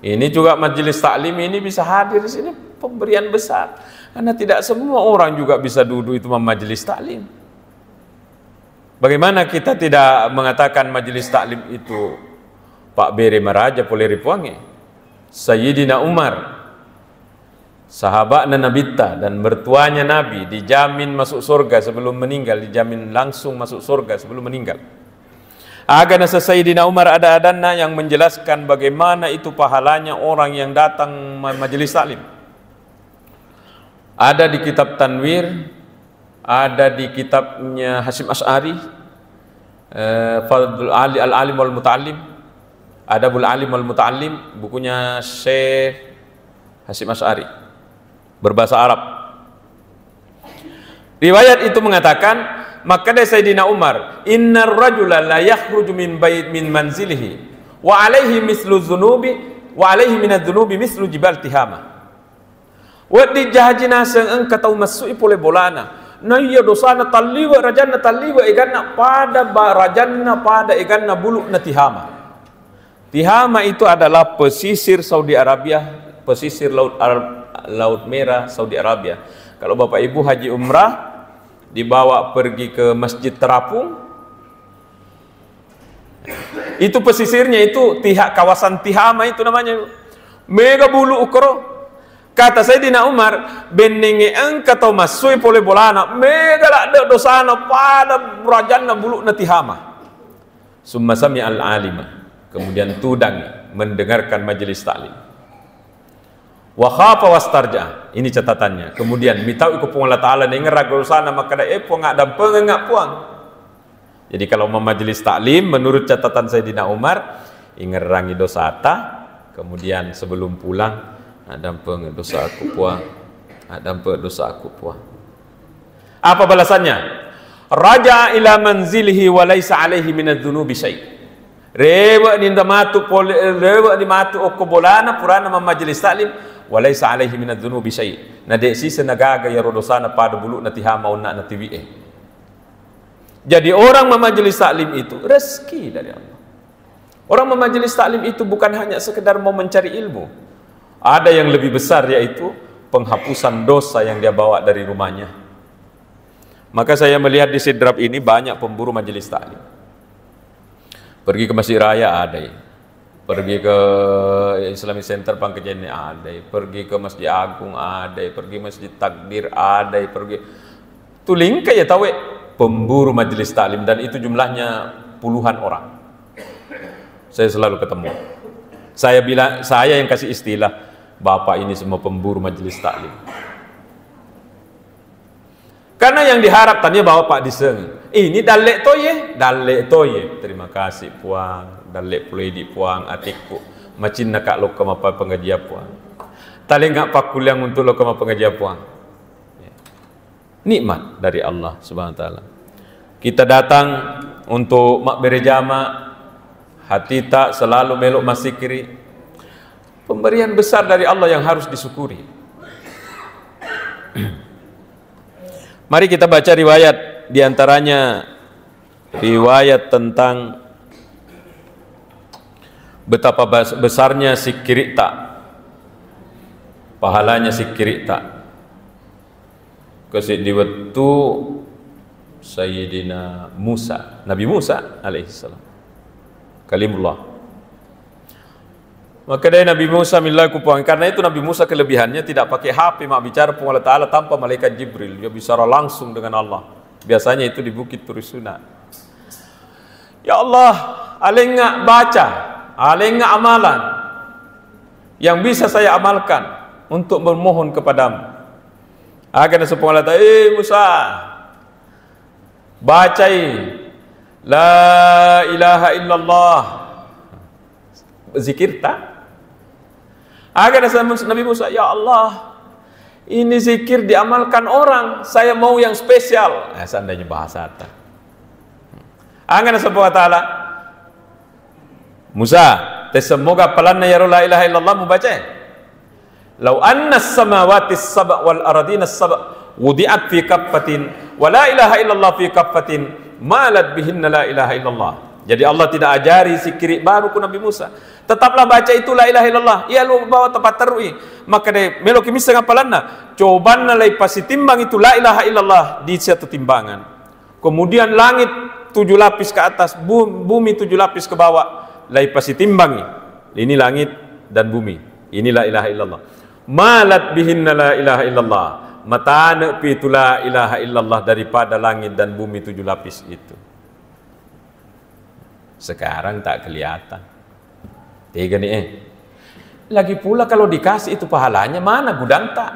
Ini juga majelis taklim ini bisa hadir di sini, pemberian besar. Karena tidak semua orang juga bisa duduk itu majelis taklim. Bagaimana kita tidak mengatakan majelis taklim itu Pak Bere Maraja Poleri Puange, Sayyidina Umar, sahabatnya Nabita dan mertuanya Nabi dijamin masuk surga sebelum meninggal, dijamin langsung masuk surga sebelum meninggal. Agana Sayyidina Umar ada adana yang menjelaskan bagaimana itu pahalanya orang yang datang majelis taklim. Ada di kitab Tanwir, ada di kitabnya Hasyim Asy'ari, Fadlul Al-Alim wal Muta'allim, Adabul Alim wal Muta'allim, bukunya Syekh Hasyim Asy'ari berbahasa Arab. Riwayat itu mengatakan, maka dari Sayyidina Umar, innar rajula la yakhruju min manzilihi wa alaihi mislu dzunubi wa alaihi minadz dzunubi mislu jibal tihama. Wadi jahajina seng engka tau masui pole bolana. na iya dosana taliwa rajanna taliwa iganna pada rajanna pada iganna bulu na Tihama. Tihama itu adalah pesisir Saudi Arabia, pesisir Laut Merah Saudi Arabia. Kalau Bapak Ibu haji umrah dibawa pergi ke Masjid Terapung, itu pesisirnya itu kawasan Tihama itu namanya mega bulu ukro. Kata Sayyidina Umar, benenge angka tau masui pole bolana mega la dosana pada rajanna bulu na Tihama. Summa sami al-alima, kemudian tudang mendengarkan majelis taklim. Wa khafa wastarja, ini catatannya. Kemudian mitau iku pung Allah Taala ning rago sana maka da epo ngadam pengengak puang. Jadi kalau majelis taklim menurut catatan Sayyidina Umar ingerangi dosa ta, kemudian sebelum pulang ada dosa aku puang, ada dosa aku puang. Apa balasannya? Raja ila manzilihi wa laisa alaihi minadz-dzunubi syai'. Rewa ni matu pole rewa ni matu okobolana purana majelis taklim wa laisa alaihi minadz-dzunubi syai'. Na de sisa nagaga ya rodosana pada bulu na Tihama unna na tiwi'e. Jadi orang memajelis taklim itu rezeki dari Allah. Orang memajelis taklim itu bukan hanya sekedar mau mencari ilmu. Ada yang lebih besar, yaitu penghapusan dosa yang dia bawa dari rumahnya. Maka saya melihat di Sidrap ini banyak pemburu majelis taklim. Pergi ke Masjid Raya ada, pergi ke Islamic Center Pangkejene ada, pergi ke Masjid Agung ada, pergi Masjid Takbir ada, pergi tulingka ya tahu pemburu majelis taklim, dan itu jumlahnya puluhan orang. Saya selalu ketemu. Saya bilang, saya yang kasih istilah, Bapak ini semua pemburu majelis taklim. Karena yang diharapkannya Bapak diseng. Ini dalek toye, dalek toye. Terima kasih puang, dalek pulai di puang atikku. Macin nak lo ke apa pengajian puang. Tali ngak pakul yang untuk lo ke apa pengajian puang. Nikmat dari Allah Subhanahu wa taala. Kita datang untuk mak berjamaah, hati tak selalu meluk masikiri. Pemberian besar dari Allah yang harus disyukuri. Mari kita baca riwayat, diantaranya riwayat tentang betapa besarnya si kirikta, pahalanya si kirikta. Kasih diwatu Sayyidina Musa, Nabi Musa alaihissalam, kalimullah. Maka dari Nabi Musa milai kupang, karena itu Nabi Musa kelebihannya tidak pakai HP mak bicara pun Allah Ta'ala tanpa malaikat Jibril, dia bicara langsung dengan Allah. Biasanya itu di Bukit Turisuna. Ya Allah, alengak baca, alengak amalan yang bisa saya amalkan untuk memohon kepadamu. Agar sepuluh Allah Ta'ala, Musa, bacai La ilaha illallah, zikir tak? Agar Nabi Musa, ya Allah, ini zikir diamalkan orang, saya mau yang spesial. Seandainya bahasa tak. Agar Allah Ta'ala, Musa, semoga pelanna ya la ilaha illallah membaca. Lau anna samawati as-sab' wal ardina as-sab' wudi'at fi kaffatin wa la ilaha illallah fi kaffatin malat bihinna la ilaha illallah. Jadi Allah tidak ajari zikir baru ku Nabi Musa. Tetaplah baca itu la ilaha illallah. Ia lu bawa tempat terui. Maka de melo kimisa ngapalanna. Cobanna lai pasi timbang itu la ilaha illallah di satu timbangan. Kemudian langit 7 lapis ke atas, bumi 7 lapis ke bawah. Lai pasi timbangi. Ini langit dan bumi. Ini la ilaha illallah. Malat bihinna la ilaha illallah. Matane pi itu la ilaha illallah daripada langit dan bumi 7 lapis itu. Sekarang tak kelihatan. Tiga nih Lagi pula kalau dikasih itu pahalanya, mana gudang tak?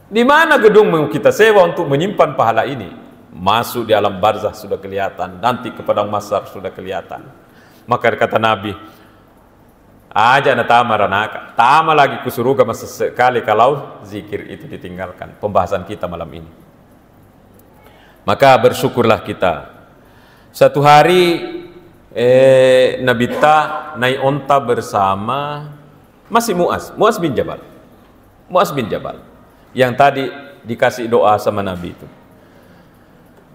Di mana gedung kita sewa untuk menyimpan pahala ini? Masuk di alam barzah sudah kelihatan, nanti ke padang mahsyar sudah kelihatan. Maka kata Nabi, aja na tama ranaka, tama lagi ke surga masa sekali kalau zikir itu ditinggalkan. Pembahasan kita malam ini. Maka bersyukurlah kita. Satu hari Nabi Ta naik onta bersama masih Muaz bin Jabal. Muaz bin Jabal yang tadi dikasih doa sama Nabi itu.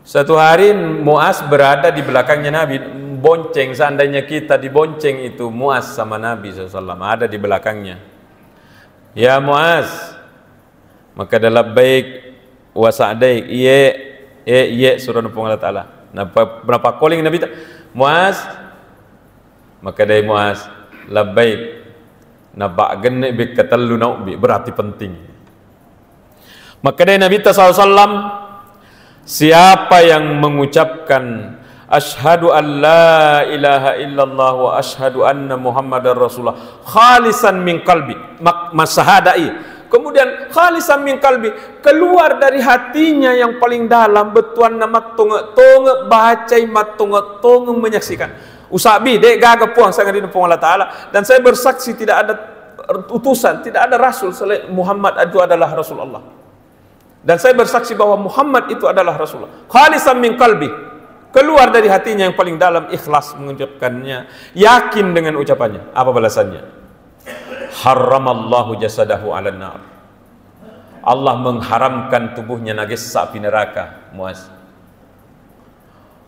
Satu hari Muaz berada di belakangnya Nabi, bonceng, seandainya kita dibonceng itu Muaz sama Nabi SAW, ada di belakangnya. Ya Muaz, maka dalam baik wa sa'daik, iya surah Allah Ta'ala. Berapa calling Nabi Muaz, maka dari Muaz labbaik nabak gene bi katallu naubi, berarti penting. Maka dari Nabi SAW, siapa yang mengucapkan asyhadu an la ilaha illallah wa asyhadu anna muhammadar rasulullah khalisan min qalbi, masahadai, kemudian khalisan min qalbi, keluar dari hatinya yang paling dalam, betuan nama tonge bacai matonge tonge menyaksikan usabi dek gaga puang sangat di Allah Ta'ala, dan saya bersaksi tidak ada utusan, tidak ada rasul selain Muhammad itu adalah Rasulullah, dan saya bersaksi bahwa Muhammad itu adalah Rasulullah, khalisan min qalbi, keluar dari hatinya yang paling dalam, ikhlas mengucapkannya, yakin dengan ucapannya. Apa balasannya? Haramallahu jasadahu 'alan nar. Allah mengharamkan tubuhnya najis api neraka. Muaz,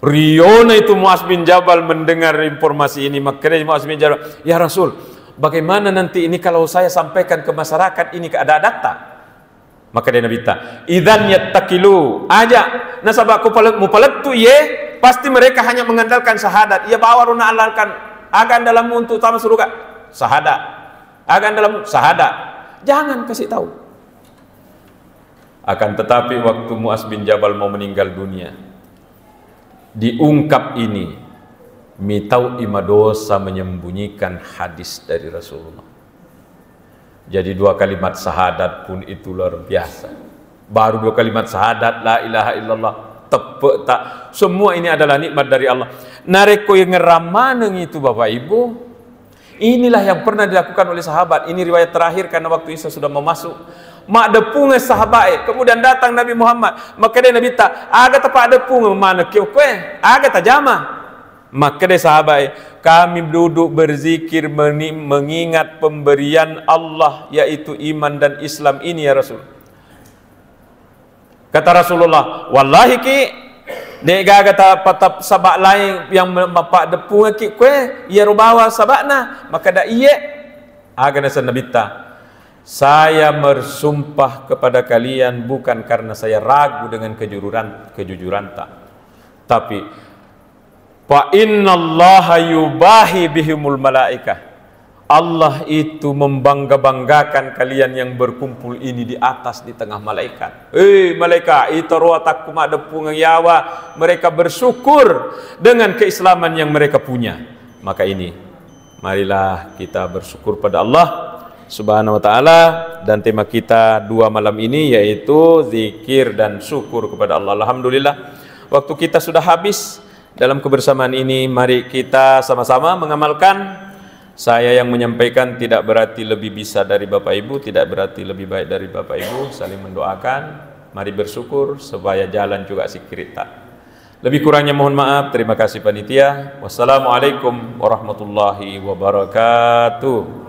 Riona itu Muaz bin Jabal mendengar informasi ini, maka Muaz bin Jabal, ya Rasul, bagaimana nanti ini kalau saya sampaikan ke masyarakat ini ada data? Maka dia Nabi ta, idzan yattakilu aja nasabah mupalattu ye, pasti mereka hanya mengandalkan syahadat. Ia bawa runa alalkan agan dalam untuk utama surga syahadat, agan dalam syahadat, jangan kasih tahu. Akan tetapi waktu Muaz bin Jabal mau meninggal dunia, diungkap ini, mitau imadosa menyembunyikan hadis dari Rasulullah. Jadi 2 kalimat syahadat pun itu luar biasa. Baru 2 kalimat syahadat la ilaha illallah, tepuk tak, semua ini adalah nikmat dari Allah. Nareko yang ngeramaneng itu Bapak Ibu, inilah yang pernah dilakukan oleh sahabat. Ini riwayat terakhir karena waktu Isa sudah mau masuk. Mak depunge sahabat, kemudian datang Nabi Muhammad, maka dia Nabi ta, aga tepat depunge mana kau aga tajama. Maka dia sahabat, kami duduk berzikir mengingat pemberian Allah, yaitu iman dan Islam ini ya Rasul. Kata Rasulullah, wallahi ki dek gaga patap sabak lain yang bapak depunge ki kue ia rubawa sabakna, maka dak iye aga nasa Nabi ta, saya bersumpah kepada kalian bukan karena saya ragu dengan kejujuran tak, tapi fa innallaha yubahi bihimul malaikah, Allah itu membangga-banggakan kalian yang berkumpul ini di atas, di tengah malaikat. Malaikat itu ruatakum ada pungayawa, mereka bersyukur dengan keislaman yang mereka punya. Maka ini, marilah kita bersyukur pada Allah Subhanahu wa ta'ala, dan tema kita 2 malam ini yaitu zikir dan syukur kepada Allah. Alhamdulillah, waktu kita sudah habis. Dalam kebersamaan ini mari kita sama-sama mengamalkan. Saya yang menyampaikan tidak berarti lebih bisa dari Bapak Ibu, tidak berarti lebih baik dari Bapak Ibu. Saling mendoakan, mari bersyukur supaya jalan juga si kirita. Lebih kurangnya mohon maaf. Terima kasih panitia. Wassalamualaikum warahmatullahi wabarakatuh.